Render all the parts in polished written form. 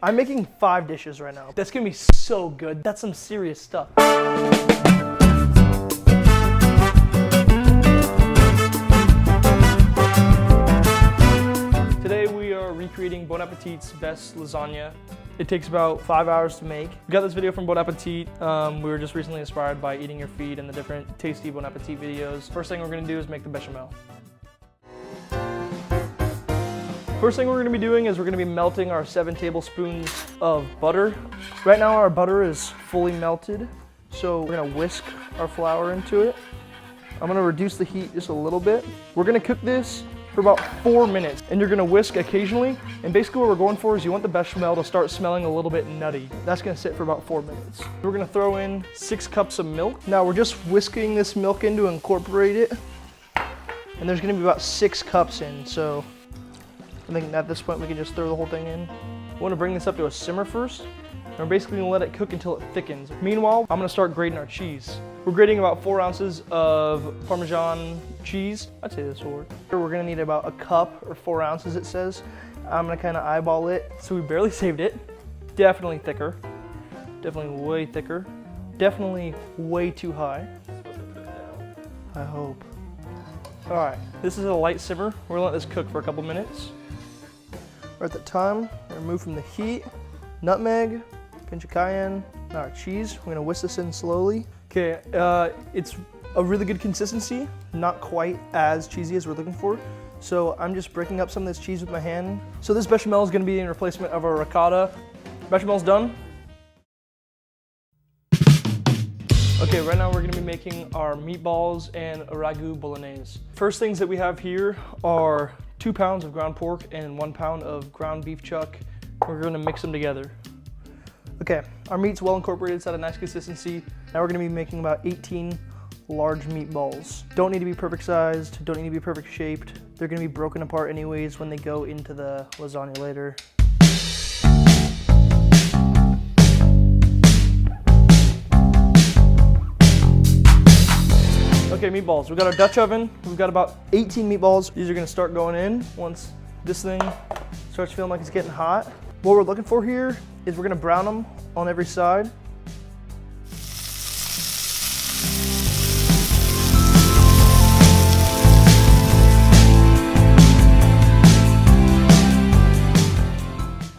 I'm making 5 dishes right now. That's gonna be so good. That's some serious stuff. Today we are recreating Bon Appetit's best lasagna. It takes about 5 hours to make. We got this video from Bon Appetit. We were just recently inspired by eating your feed and the different tasty Bon Appetit videos. First thing we're gonna do is make the bechamel. First thing we're gonna be doing is we're gonna be melting our 7 tablespoons of butter. Right now our butter is fully melted, so we're gonna whisk our flour into it. I'm gonna reduce the heat just a little bit. We're gonna cook this for about 4 minutes, and you're gonna whisk occasionally. And basically what we're going for is you want the bechamel to start smelling a little bit nutty. That's gonna sit for about 4 minutes. We're gonna throw in 6 cups of milk. Now we're just whisking this milk in to incorporate it. And there's gonna be about 6 cups in, so I think at this point we can just throw the whole thing in. We wanna bring this up to a simmer first. And we're basically gonna let it cook until it thickens. Meanwhile, I'm gonna start grating our cheese. We're grating about 4 ounces of Parmesan cheese. I'd say this will work. We're gonna need about a cup or 4 ounces, it says. I'm gonna kinda eyeball it. So we barely saved it. Definitely thicker. Definitely way thicker. Definitely way too high. I hope. All right, this is a light simmer. We're gonna let this cook for a couple minutes. We're at the time, we're gonna remove from the heat. Nutmeg, pinch of cayenne, now our cheese. We're gonna whisk this in slowly. Okay, it's a really good consistency, not quite as cheesy as we're looking for. So I'm just breaking up some of this cheese with my hand. So this bechamel is gonna be in replacement of our ricotta. Bechamel's done. Okay, right now we're gonna be making our meatballs and a ragu bolognese. First things that we have here are 2 pounds of ground pork and 1 pound of ground beef chuck. We're gonna mix them together. Okay, our meat's well incorporated, it's at a nice consistency. Now we're gonna be making about 18 large meatballs. Don't need to be perfect sized, don't need to be perfect shaped. They're gonna be broken apart anyways when they go into the lasagna later. Okay, meatballs. We've got our Dutch oven. We've got about 18 meatballs. These are gonna start going in once this thing starts feeling like it's getting hot. What we're looking for here is we're gonna brown them on every side.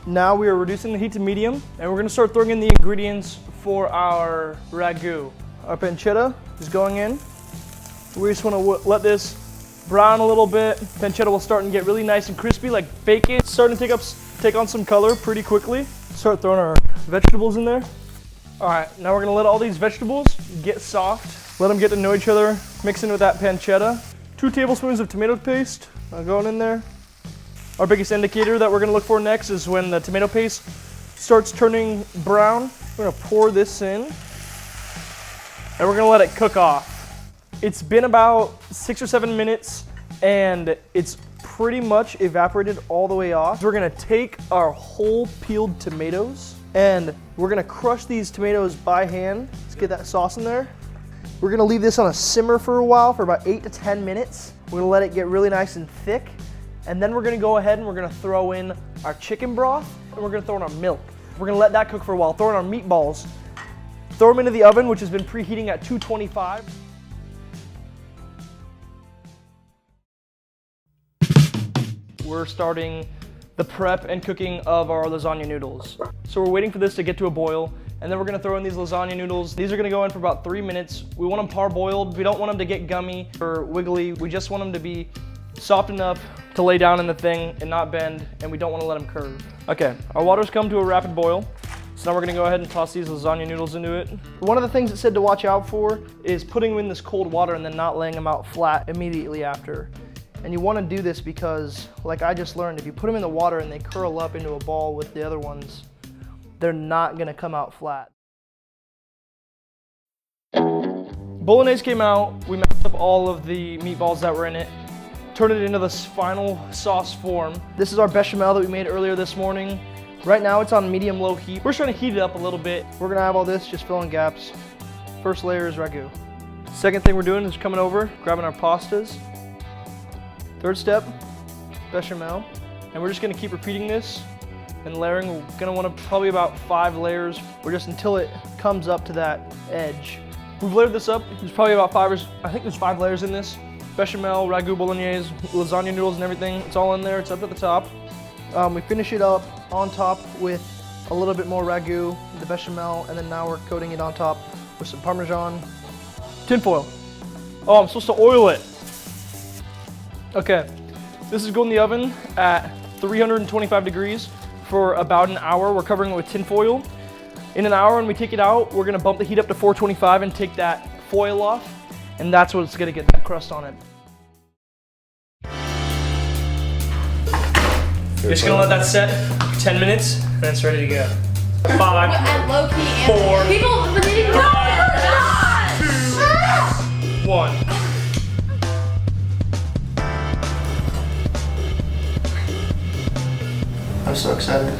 Now we are reducing the heat to medium, and we're gonna start throwing in the ingredients for our ragu. Our pancetta is going in. We just wanna let this brown a little bit. Pancetta will start and get really nice and crispy like bacon. It's starting to take on some color pretty quickly. Start throwing our vegetables in there. All right, now we're gonna let all these vegetables get soft. Let them get to know each other, mix in with that pancetta. 2 tablespoons of tomato paste going in there. Our biggest indicator that we're gonna look for next is when the tomato paste starts turning brown. We're gonna pour this in, and we're gonna let it cook off. It's been about 6 or 7 minutes, and it's pretty much evaporated all the way off. We're gonna take our whole peeled tomatoes, and we're gonna crush these tomatoes by hand. Let's get that sauce in there. We're gonna leave this on a simmer for a while, for about 8 to 10 minutes. We're gonna let it get really nice and thick, and then we're gonna go ahead and we're gonna throw in our chicken broth, and we're gonna throw in our milk. We're gonna let that cook for a while. Throw in our meatballs. Throw them into the oven, which has been preheating at 225. We're starting the prep and cooking of our lasagna noodles. So we're waiting for this to get to a boil, and then we're gonna throw in these lasagna noodles. These are gonna go in for about 3 minutes. We want them parboiled. We don't want them to get gummy or wiggly. We just want them to be soft enough to lay down in the thing and not bend, and we don't wanna let them curve. Okay, our water's come to a rapid boil. So now we're gonna go ahead and toss these lasagna noodles into it. One of the things it said to watch out for is putting them in this cold water and then not laying them out flat immediately after. And you want to do this because, like I just learned, if you put them in the water and they curl up into a ball with the other ones, they're not going to come out flat. Bolognese came out, we mashed up all of the meatballs that were in it, turned it into this final sauce form. This is our bechamel that we made earlier this morning. Right now it's on medium-low heat. We're trying to heat it up a little bit. We're going to have all this, just fill in gaps. First layer is ragu. Second thing we're doing is coming over, grabbing our pastas. Third step, bechamel. And we're just gonna keep repeating this And layering, we're gonna want to probably about 5 layers, or just until it comes up to that edge. We've layered this up. There's probably about 5 layers in this. Bechamel, ragu bolognese, lasagna noodles and everything. It's all in there, it's up at the top. We finish it up on top with a little bit more ragu, the bechamel, and then now we're coating it on top with some Parmesan. Tinfoil. Oh, I'm supposed to oil it. Okay, this is going in the oven at 325 degrees for about an hour. We're covering it with tin foil. In an hour when we take it out, we're gonna bump the heat up to 425 and take that foil off, and that's what's gonna get that crust on it. You're just gonna let that set for 10 minutes, and it's ready to go. 5, And low-key 4, people 2, 1. I'm so excited.